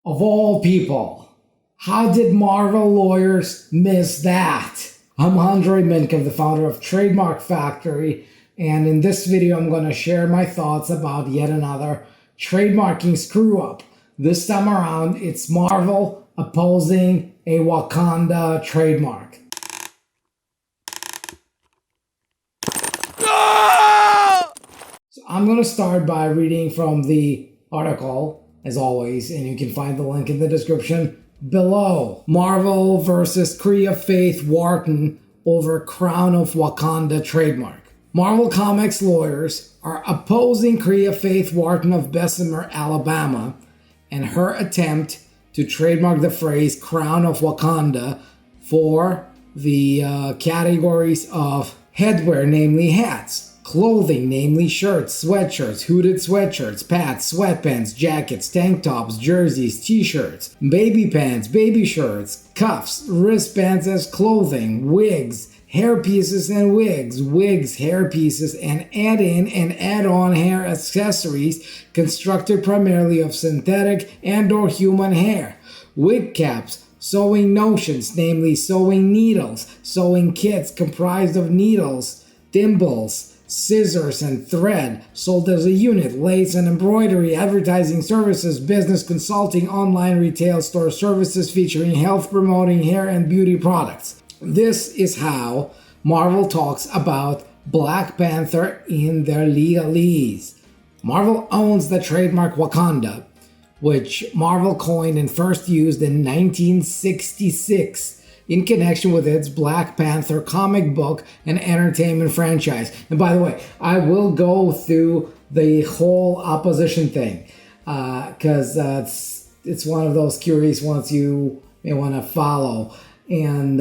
Of all people, how did Marvel lawyers miss that? I'm Andrei Mincov, the founder of Trademark Factory, and in this video I'm going to share my thoughts about yet another trademarking screw-up. This time around, it's Marvel opposing a Wakanda trademark. So I'm going to start by reading from the article, as always, and you can find the link in the description below. Marvel versus Khrya Faith Wharton over Crown of Wakanda trademark. Marvel Comics lawyers are opposing Khrya Faith Wharton of Bessemer, Alabama, and her attempt to trademark the phrase Crown of Wakanda for the categories of headwear, namely hats, clothing, namely shirts, sweatshirts, hooded sweatshirts, pants, sweatpants, jackets, tank tops, jerseys, t-shirts, baby pants, baby shirts, cuffs, wristbands as clothing, wigs, hair pieces and wigs, hair pieces, and add-in and add-on hair accessories constructed primarily of synthetic and or human hair, wig caps, sewing notions, namely sewing needles, sewing kits comprised of needles, thimbles, scissors, and thread, sold as a unit, lace and embroidery, advertising services, business consulting, online retail store services featuring health promoting hair and beauty products. This is how Marvel talks about Black Panther in their legalese. Marvel owns the trademark Wakanda, which Marvel coined and first used in 1966 in connection with its Black Panther comic book and entertainment franchise. And by the way, I will go through the whole opposition thing because it's one of those curious ones you may want to follow. And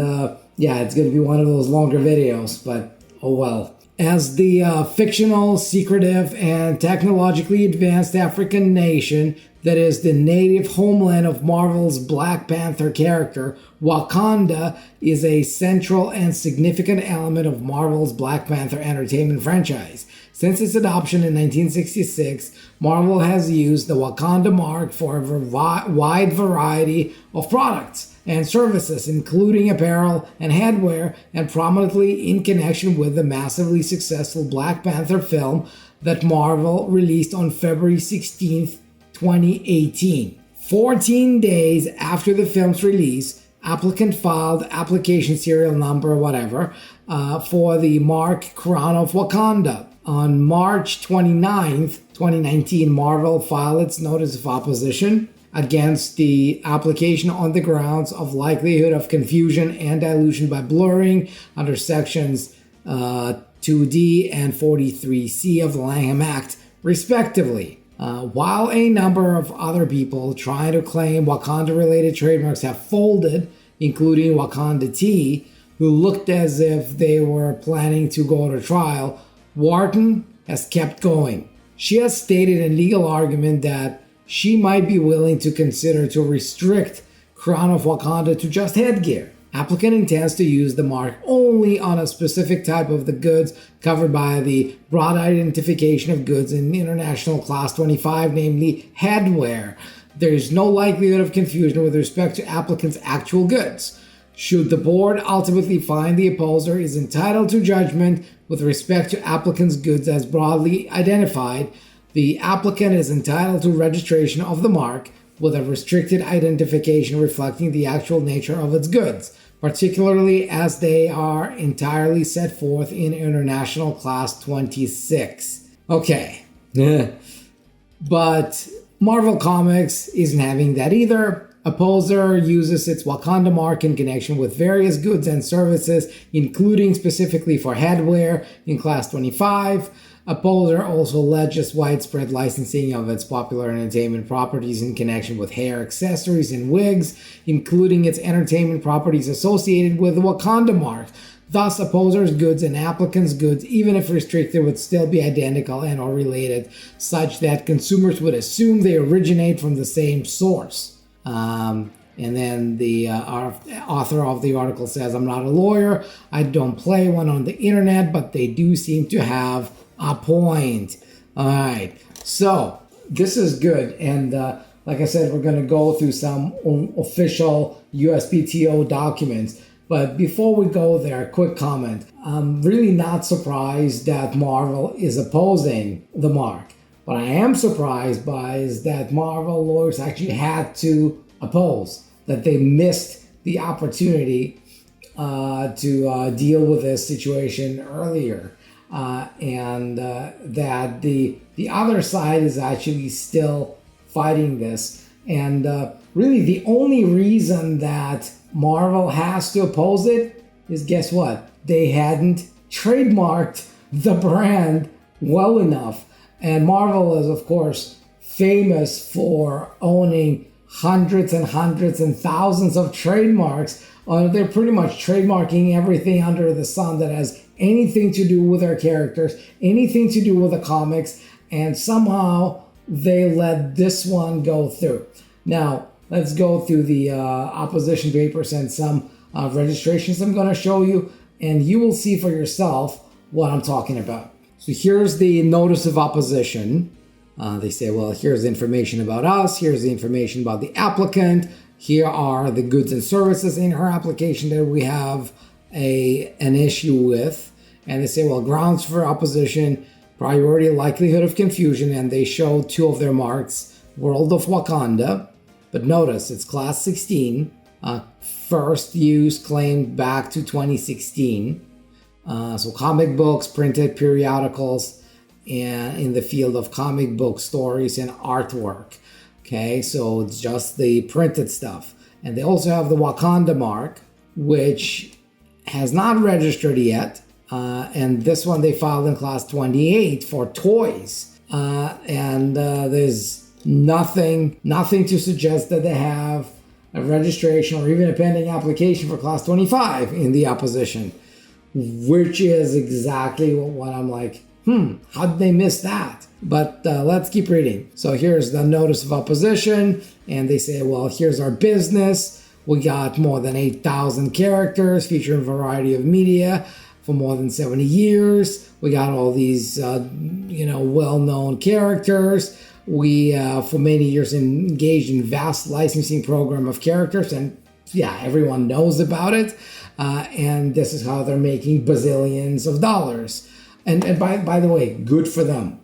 yeah, it's going to be one of those longer videos, but oh well. As the fictional, secretive, and technologically advanced African nation that is the native homeland of Marvel's Black Panther character, Wakanda is a central and significant element of Marvel's Black Panther entertainment franchise. Since its adoption in 1966, Marvel has used the Wakanda mark for a wide variety of products and services, including apparel and headwear, and prominently in connection with the massively successful Black Panther film that Marvel released on February 16th, 2018. 14 days after the film's release, applicant filed application serial number for the mark Crown of Wakanda. On March 29th, 2019, Marvel filed its notice of opposition against the application on the grounds of likelihood of confusion and dilution by blurring under sections 2D and 43C of the Lanham Act, respectively. While a number of other people trying to claim Wakanda-related trademarks have folded, including Wakanda Tea, who looked as if they were planning to go to trial, Wharton has kept going. She has stated in legal argument that she might be willing to consider to restrict Crown of Wakanda to just headgear. Applicant intends to use the mark only on a specific type of the goods covered by the broad identification of goods in International Class 25, namely headwear. There is no likelihood of confusion with respect to applicant's actual goods. Should the board ultimately find the opposer is entitled to judgment with respect to applicant's goods as broadly identified, the applicant is entitled to registration of the mark with a restricted identification reflecting the actual nature of its goods, particularly as they are entirely set forth in International Class 26. Okay. But Marvel Comics isn't having that either. Opposer uses its Wakanda mark in connection with various goods and services, including specifically for headwear in Class 25. Opposer also alleges widespread licensing of its popular entertainment properties in connection with hair accessories and wigs, including its entertainment properties associated with the Wakanda mark. Thus, opposer's goods and applicant's goods, even if restricted, would still be identical and or related, such that consumers would assume they originate from the same source. And then the author of the article says, I'm not a lawyer, I don't play one on the internet, but they do seem to have a point. All right, so this is good. And like I said, we're going to go through some official USPTO documents. But before we go there, quick comment. I'm really not surprised that Marvel is opposing the mark. What I am surprised by is that Marvel lawyers actually had to oppose, that they missed the opportunity to deal with this situation earlier. And that the other side is actually still fighting this. And really the only reason that Marvel has to oppose it is, guess what? They hadn't trademarked the brand well enough. And Marvel is, of course, famous for owning hundreds and hundreds and thousands of trademarks. They're pretty much trademarking everything under the sun that has anything to do with their characters, anything to do with the comics, and somehow they let this one go through. Now, let's go through the opposition papers and some registrations I'm going to show you, and you will see for yourself what I'm talking about. So here's the notice of opposition. They say, well, here's the information about us, here's the information about the applicant, here are the goods and services in her application that we have an issue with. And they say, well, grounds for opposition, priority, likelihood of confusion, and they show two of their marks, World of Wakanda. But notice, it's class 16, first use claimed back to 2016. So comic books, printed periodicals, and in the field of comic book stories and artwork. Okay, so it's just the printed stuff. And they also have the Wakanda mark, which has not registered yet. And this one they filed in class 28 for toys. And there's nothing to suggest that they have a registration or even a pending application for class 25 in the opposition, which is exactly what I'm like, how did they miss that? But let's keep reading. So here's the notice of opposition, and they say, well, here's our business. We got more than 8,000 characters featuring a variety of media for more than 70 years. We got all these, well-known characters. We, for many years, engaged in vast licensing program of characters, and yeah, everyone knows about it. And this is how they're making bazillions of dollars. And by the way, good for them.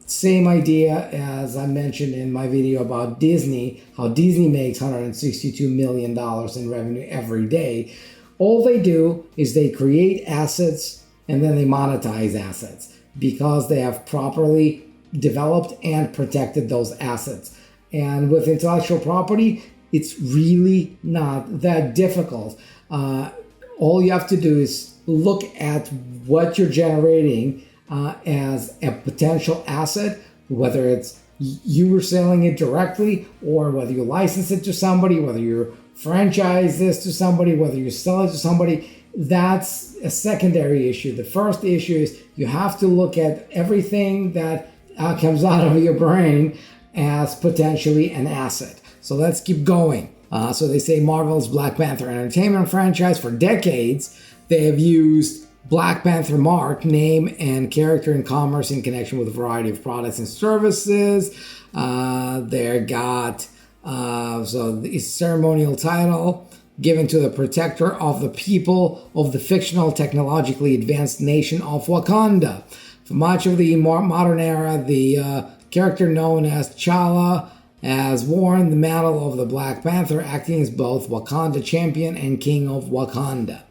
Same idea as I mentioned in my video about Disney, how Disney makes $162 million in revenue every day. All they do is they create assets and then they monetize assets because they have properly developed and protected those assets. And with intellectual property, it's really not that difficult. All you have to do is look at what you're generating as a potential asset, whether it's you were selling it directly or whether you license it to somebody, whether you franchise this to somebody, whether you sell it to somebody. That's a secondary issue. The first issue is you have to look at everything that comes out of your brain as potentially an asset. So let's keep going. So they say Marvel's Black Panther Entertainment franchise for decades, they have used Black Panther mark, name, and character in commerce in connection with a variety of products and services. They got the ceremonial title given to the protector of the people of the fictional technologically advanced nation of Wakanda. For much of the modern era, the character known as T'Challa has worn the mantle of the Black Panther, acting as both Wakanda champion and king of Wakanda.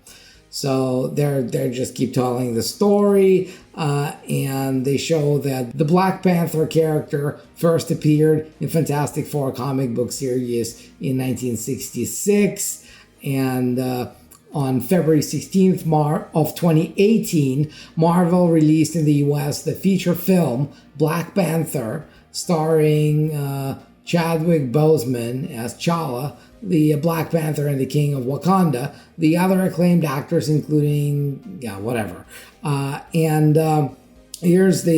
So they just keep telling the story, and they show that the Black Panther character first appeared in Fantastic Four comic book series in 1966, and on February 16th of 2018, Marvel released in the US the feature film Black Panther, starring Chadwick Boseman as T'Challa, the Black Panther and the King of Wakanda, the other acclaimed actors including, here's the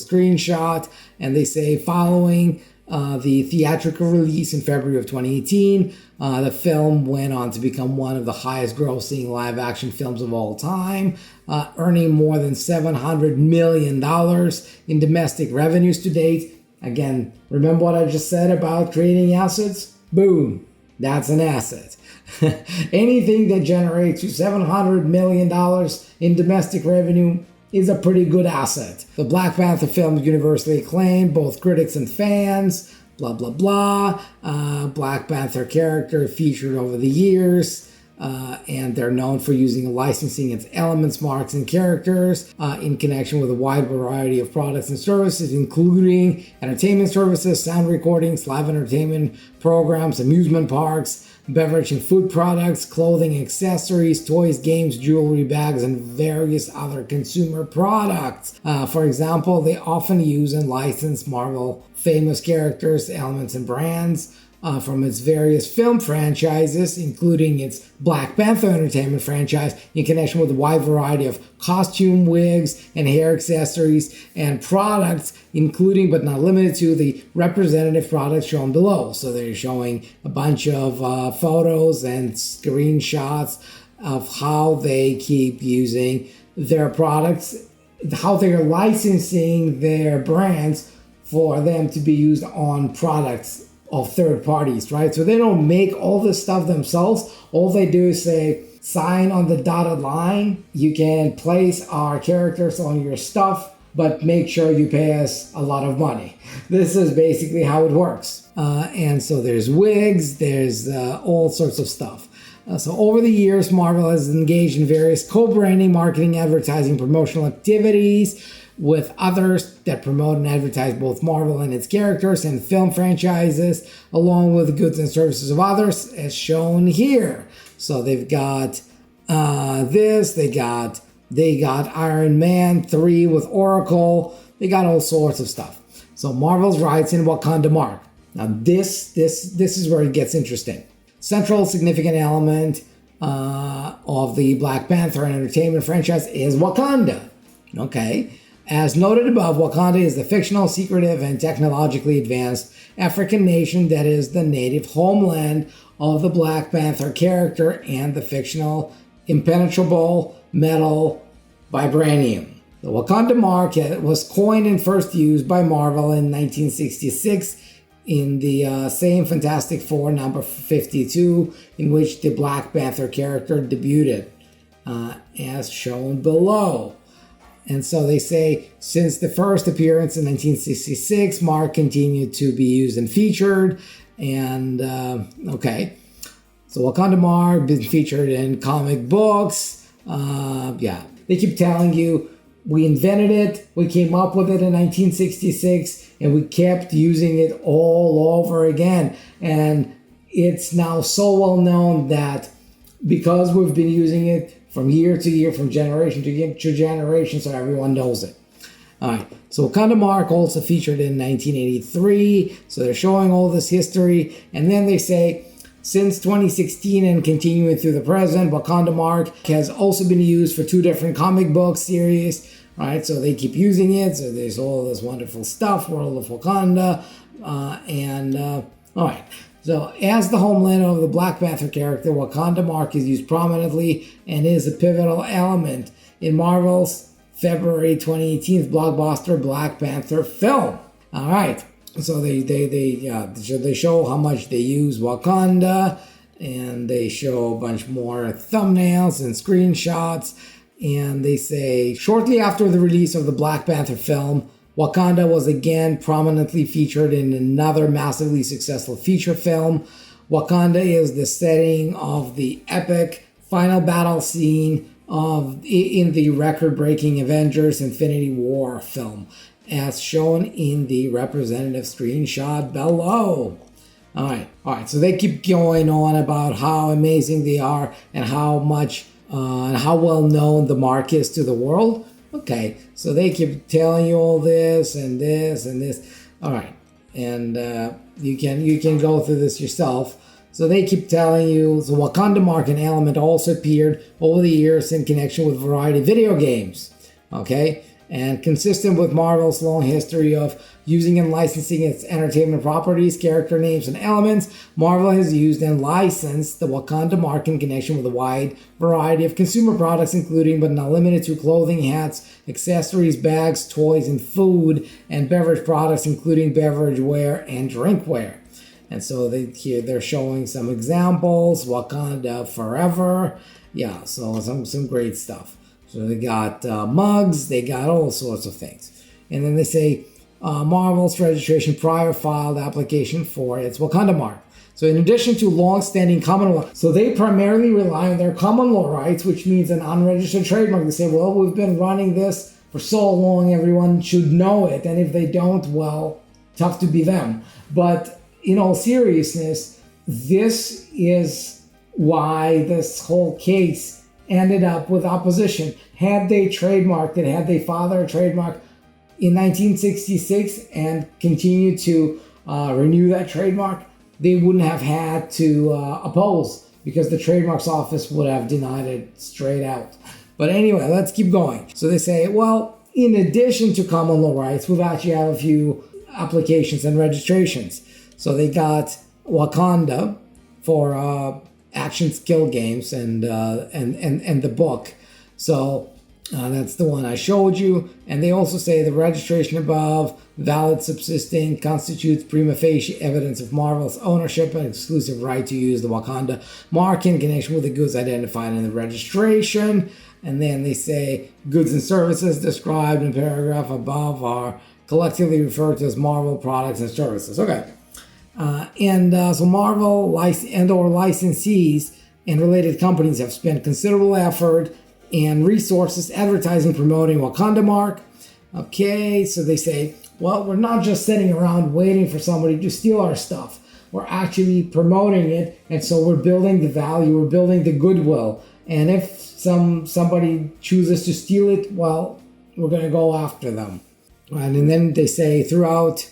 screenshot, and they say following the theatrical release in February of 2018. The film went on to become one of the highest grossing live action films of all time, earning more than $700 million in domestic revenues to date. Again, remember what I just said about creating assets? Boom, that's an asset. Anything that generates you $700 million in domestic revenue is a pretty good asset. The Black Panther film is universally acclaimed, both critics and fans, blah, blah, blah. Black Panther character featured over the years, and they're known for using licensing its elements, marks, and characters in connection with a wide variety of products and services, including entertainment services, sound recordings, live entertainment programs, amusement parks, beverage and food products, clothing, accessories, toys, games, jewelry, bags, and various other consumer products. For example, they often use and license Marvel famous characters, elements, and brands from its various film franchises, including its Black Panther Entertainment franchise, in connection with a wide variety of costume, wigs, and hair accessories and products, including but not limited to the representative products shown below. So they're showing a bunch of photos and screenshots of how they keep using their products, how they're licensing their brands for them to be used on products of third parties, right? So they don't make all this stuff themselves. All they do is say, sign on the dotted line. You can place our characters on your stuff, but make sure you pay us a lot of money. This is basically how it works. And so there's wigs, there's all sorts of stuff. So over the years, Marvel has engaged in various co-branding, marketing, advertising, promotional activities with others that promote and advertise both Marvel and its characters and film franchises, along with the goods and services of others, as shown here. So they've got this, they got Iron Man 3 with Oracle, they got all sorts of stuff. So Marvel's rights in Wakanda mark. Now this is where it gets interesting. Central significant element of the Black Panther Entertainment franchise is Wakanda. Okay. As noted above, Wakanda is the fictional, secretive, and technologically advanced African nation that is the native homeland of the Black Panther character and the fictional impenetrable metal vibranium. The Wakanda mark was coined and first used by Marvel in 1966 in the same Fantastic Four number 52, in which the Black Panther character debuted, as shown below. And so they say, since the first appearance in 1966, mark continued to be used and featured. And, okay. So Wakanda mark been featured in comic books. They keep telling you, we invented it, we came up with it in 1966, and we kept using it all over again. And it's now so well known that because we've been using it from year to year, from generation to generation, so everyone knows it. All right, so Wakanda mark also featured in 1983, so they're showing all this history, and then they say, since 2016 and continuing through the present, Wakanda mark has also been used for 2 different comic book series, right? So they keep using it, so there's all this wonderful stuff, World of Wakanda, all right. So, as the homeland of the Black Panther character, Wakanda mark is used prominently and is a pivotal element in Marvel's February 2018 blockbuster Black Panther film. All right, so they show how much they use Wakanda, and they show a bunch more thumbnails and screenshots, and they say, shortly after the release of the Black Panther film, Wakanda was again prominently featured in another massively successful feature film. Wakanda is the setting of the epic final battle scene in the record-breaking Avengers Infinity War film, as shown in the representative screenshot below. All right. So they keep going on about how amazing they are and how much and how well known the mark is to the world. Okay, so they keep telling you all this and this and this. All right, and you can go through this yourself. So they keep telling you the Wakanda mark and element also appeared over the years in connection with a variety of video games. Okay, And consistent with Marvel's long history of using and licensing its entertainment properties, character names, and elements, Marvel has used and licensed the Wakanda mark in connection with a wide variety of consumer products, including but not limited to clothing, hats, accessories, bags, toys, and food, and beverage products, including beverage ware and drinkware. And so here they're showing some examples. Wakanda Forever. Yeah, so some great stuff. So they got mugs, they got all sorts of things. And then they say Marvel's registration prior filed application for its Wakanda mark. So in addition to long-standing common law, so they primarily rely on their common law rights, which means an unregistered trademark. They say, well, we've been running this for so long, everyone should know it. And if they don't, well, tough to be them. But in all seriousness, this is why this whole case ended up with opposition. Had they trademarked it, had they filed their trademark in 1966 and continued to renew that trademark, they wouldn't have had to oppose, because the Trademarks Office would have denied it straight out. But anyway, let's keep going. So they say, well, in addition to common law rights, we've actually have a few applications and registrations. So they got Wakanda for action skill games and the book. So that's the one I showed you. And they also say the registration above, valid subsisting, constitutes prima facie evidence of Marvel's ownership and exclusive right to use the Wakanda mark in connection with the goods identified in the registration. And then they say goods and services described in paragraph above are collectively referred to as Marvel products and services. Okay. So Marvel or licensees and related companies have spent considerable effort and resources advertising, promoting Wakanda mark. Okay, so they say, well, we're not just sitting around waiting for somebody to steal our stuff. We're actually promoting it, and so we're building the value, we're building the goodwill. And if somebody chooses to steal it, well, we're going to go after them. And then they say throughout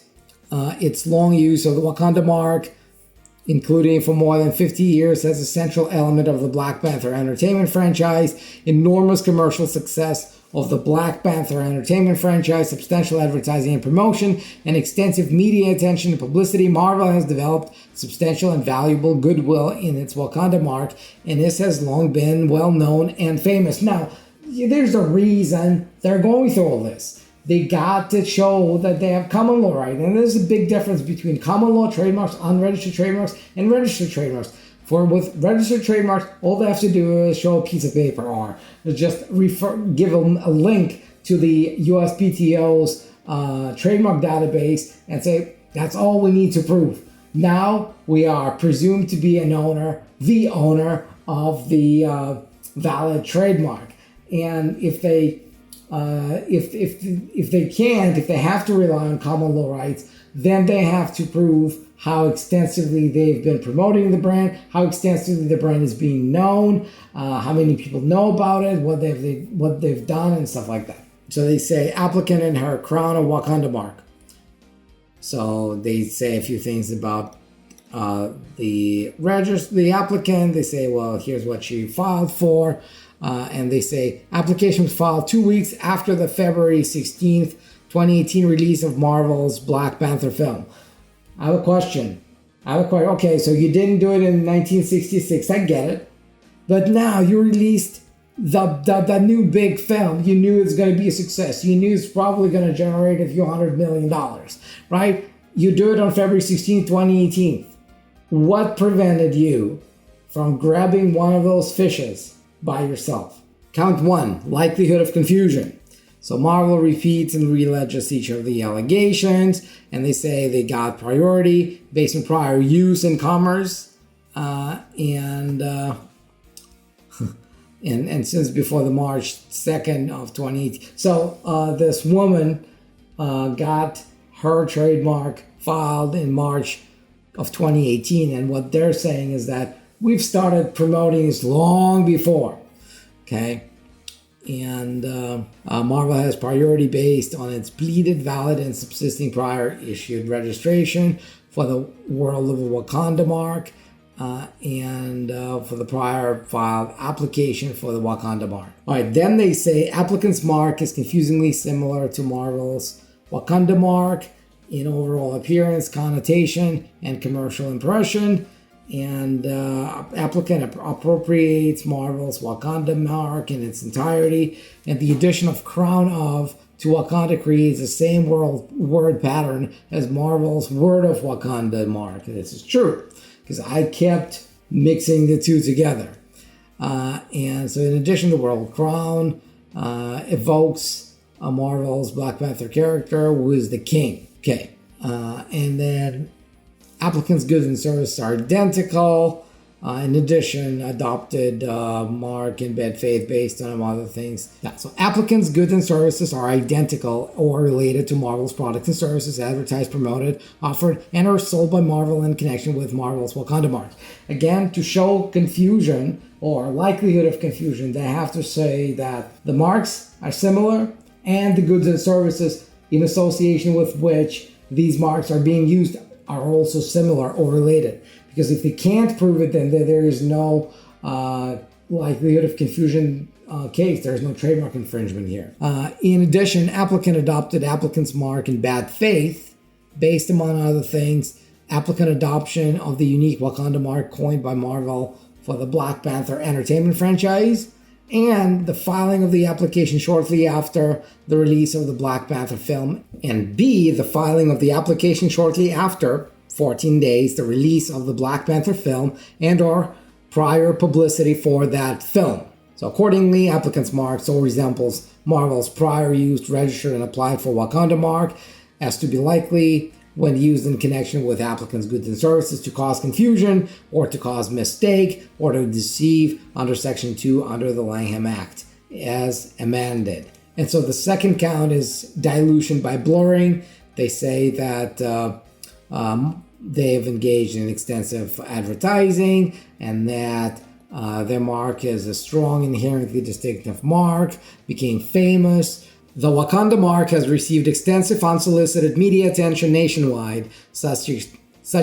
its long use of the Wakanda mark, including for more than 50 years as a central element of the Black Panther entertainment franchise, enormous commercial success of the Black Panther entertainment franchise, substantial advertising and promotion, and extensive media attention and publicity, Marvel has developed substantial and valuable goodwill in its Wakanda mark, and this has long been well known and famous. Now, there's a reason they're going through all this. They got to show that they have common law right. And there's a big difference between common law trademarks, unregistered trademarks, and registered trademarks. With registered trademarks, all they have to do is show a piece of paper or just give them a link to the USPTO's trademark database and say, that's all we need to prove. Now we are presumed to be the owner of the valid trademark. And if they have to rely on common law rights, then they have to prove how extensively they've been promoting the brand, how extensively the brand is being known, how many people know about it, what they've done, and stuff like that. So they say applicant and her Crown of Wakanda mark. So they say a few things about the applicant. They say, well, here's what she filed for. And they say application was filed 2 weeks after the February 16th, 2018 release of Marvel's Black Panther film. I have a question. Okay, so you didn't do it in 1966. I get it. But now you released the new big film. You knew it's going to be a success. You knew it's probably going to generate a few $100 million, right? You do it on February 16th, 2018. What prevented you from grabbing one of those fishes by yourself? Count one, likelihood of confusion. So Marvel repeats and re-alleges each of the allegations, and they say they got priority based on prior use in commerce, and since before the March 2nd of 2018. So this woman got her trademark filed in March of 2018, and what they're saying is that we've started promoting this long before. Okay, and Marvel has priority based on its pleaded, valid, and subsisting prior issued registration for the World of Wakanda mark, and for the prior filed application for the Wakanda mark. All right, then they say applicant's mark is confusingly similar to Marvel's Wakanda mark in overall appearance, connotation, and commercial impression. And applicant appropriates Marvel's Wakanda mark in its entirety, and the addition of Crown of to Wakanda creates the same word pattern as Marvel's Word of Wakanda mark. And this is true, because I kept mixing the two together. And so in addition, the word crown evokes Marvel's Black Panther character, who is the king. Okay. And then applicants' goods and services are identical. In addition, adopted mark in bad faith based on other things. Yeah, so applicants' goods and services are identical or related to Marvel's products and services advertised, promoted, offered, and are sold by Marvel in connection with Marvel's Wakanda mark. Again, to show confusion or likelihood of confusion, they have to say that the marks are similar and the goods and services in association with which these marks are being used are also similar or related. Because if they can't prove it, then there is no likelihood of confusion case. There is no trademark infringement here. In addition, applicant adopted applicant's mark in bad faith, based among other things, applicant adoption of the unique Wakanda mark coined by Marvel for the Black Panther entertainment franchise, and the filing of the application shortly after the release of the Black Panther film, and B, the filing of the application shortly after 14 days, the release of the Black Panther film and or prior publicity for that film. So accordingly, applicant's mark so resembles Marvel's prior used, registered, and applied for Wakanda mark as to be likely, when used in connection with applicant's goods and services, to cause confusion or to cause mistake or to deceive under Section 2 under the Lanham Act as amended. And so the second count is dilution by blurring. They say that they've engaged in extensive advertising and that their mark is a strong, inherently distinctive mark, became famous. The Wakanda mark has received extensive unsolicited media attention nationwide. Such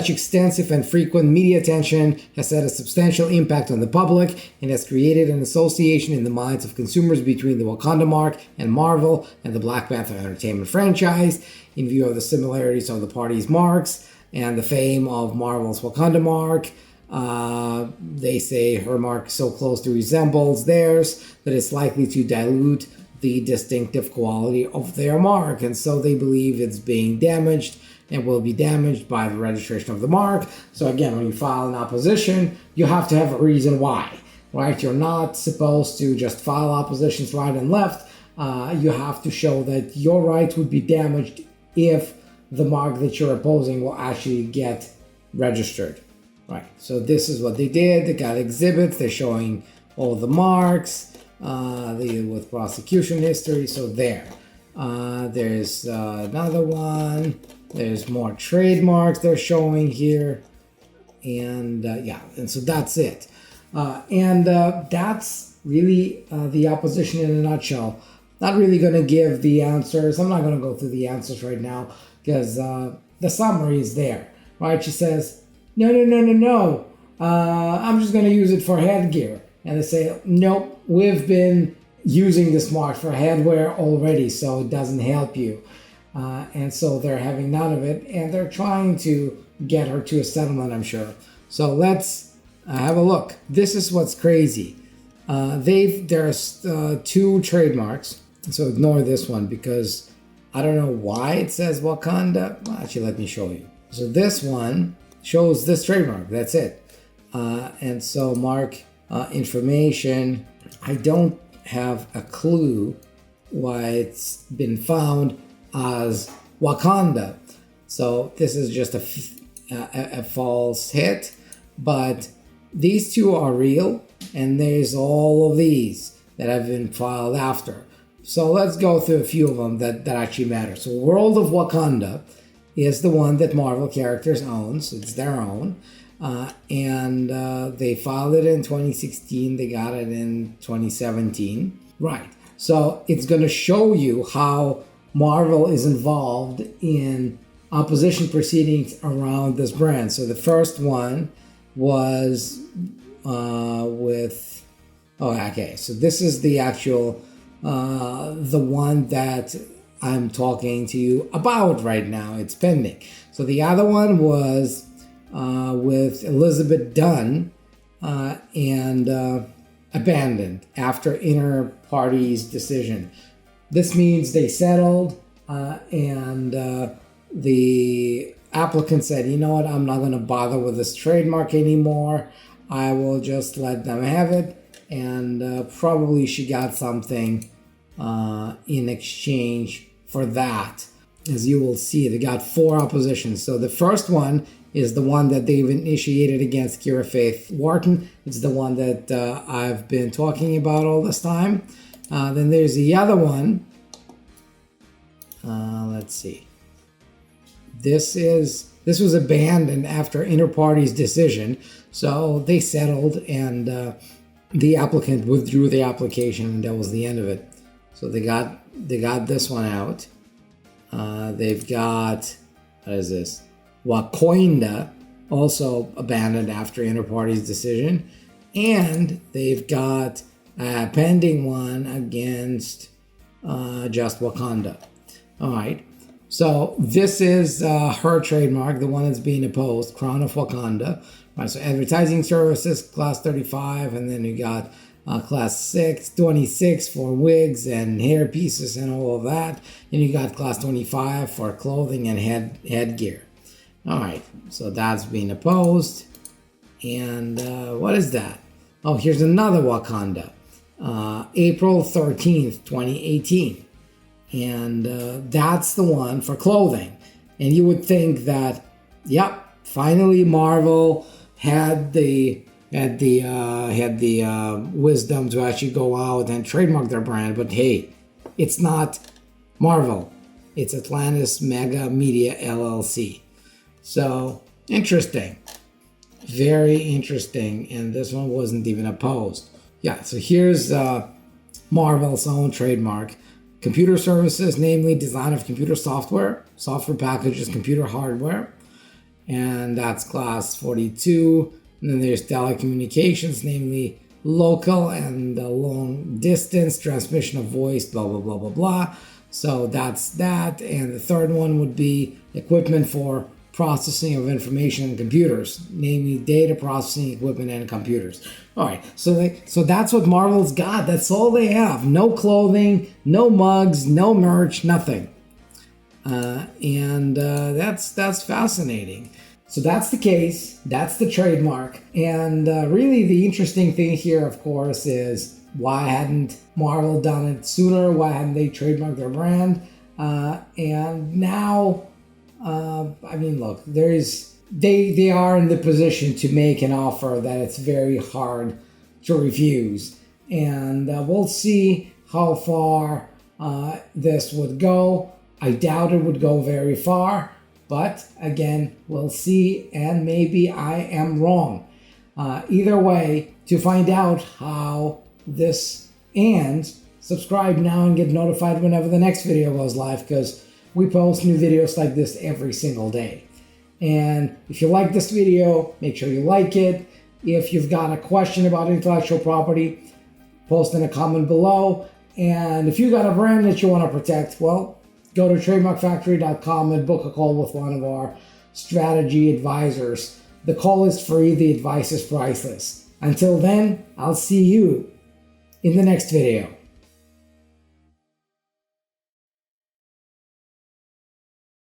extensive and frequent media attention has had a substantial impact on the public and has created an association in the minds of consumers between the Wakanda mark and Marvel and the Black Panther entertainment franchise. In view of the similarities of the parties' marks and the fame of Marvel's Wakanda mark, they say her mark so closely resembles theirs that it's likely to dilute the distinctive quality of their mark, and so they believe it's being damaged and will be damaged by the registration of the mark. So again, when you file an opposition, you have to have a reason why, right? You're not supposed to just file oppositions right and left. You have to show that your rights would be damaged if the mark that you're opposing will actually get registered, right? So this is what they did. They got exhibits. They're showing all the marks. With prosecution history. So there's another one. There's more trademarks they're showing here, and and so that's it. That's really the opposition in a nutshell. Not really going to give the answers. I'm not going to go through the answers right now because the summary is there, right? She says, no. I'm just going to use it for headgear. And they say, nope, we've been using this mark for headwear already, so it doesn't help you. And so they're having none of it, and they're trying to get her to a settlement, I'm sure. So let's have a look. This is what's crazy. There's two trademarks, so ignore this one because I don't know why it says Wakanda. Well, actually, let me show you. So this one shows this trademark. That's it. And so mark information. I don't have a clue why it's been found as Wakanda. So this is just a false hit, but these two are real, and there's all of these that have been filed after. So let's go through a few of them that actually matter. So World of Wakanda is the one that Marvel Characters owns. It's their own. And they filed it in 2016. They got it in 2017. Right. So it's going to show you how Marvel is involved in opposition proceedings around this brand. So the first one was with, oh, okay, so this is the actual, the one that I'm talking to you about right now. It's pending. So the other one was with Elizabeth Dunn and abandoned after inter parties decision. This means they settled and the applicant said, you know what, I'm not going to bother with this trademark anymore. I will just let them have it. And probably she got something in exchange for that. As you will see, they got 4 oppositions. So the first one is the one that they've initiated against Khrya Faith Wharton. It's the one that I've been talking about all this time. Then there's the other one. Let's see. This was abandoned after inter parties decision. So they settled and the applicant withdrew the application, and that was the end of it. So they got this one out. They've got, what is this? Wakanda, also abandoned after inter parties decision. And they've got a pending one against Just Wakanda. All right. So this is her trademark, the one that's being opposed, Crown of Wakanda. Right, so advertising services, class 35, and then you got class 26 for wigs and hair pieces and all of that. And you got class 25 for clothing and headgear. All right, so that's being opposed. And what is that? Oh, here's another Wakanda. April 13th, 2018. And that's the one for clothing. And you would think that, yep, finally Marvel had the wisdom to actually go out and trademark their brand. But hey, it's not Marvel. It's Atlantis Mega Media LLC. So interesting. Very interesting. And this one wasn't even opposed. Yeah, so here's Marvel's own trademark. Computer services, namely design of computer software packages, computer hardware. And that's class 42. And then there's telecommunications, namely local and long distance transmission of voice, blah, blah, blah, blah, blah. So that's that. And the third one would be equipment for processing of information in computers, namely data processing equipment and computers. All right, so that's what Marvel's got. That's all they have. No clothing, no mugs, no merch, nothing. And that's fascinating. So that's the case. That's the trademark. And really the interesting thing here, of course, is why hadn't Marvel done it sooner? Why hadn't they trademarked their brand? And now, I mean, look, they are in the position to make an offer that it's very hard to refuse. And we'll see how far this would go. I doubt it would go very far. But again, we'll see, and maybe I am wrong. Either way, to find out how this ends, subscribe now and get notified whenever the next video goes live, because we post new videos like this every single day. And if you like this video, make sure you like it. If you've got a question about intellectual property, post in a comment below. And if you got a brand that you want to protect, well, go to trademarkfactory.com and book a call with one of our strategy advisors. The call is free, the advice is priceless. Until then, I'll see you in the next video.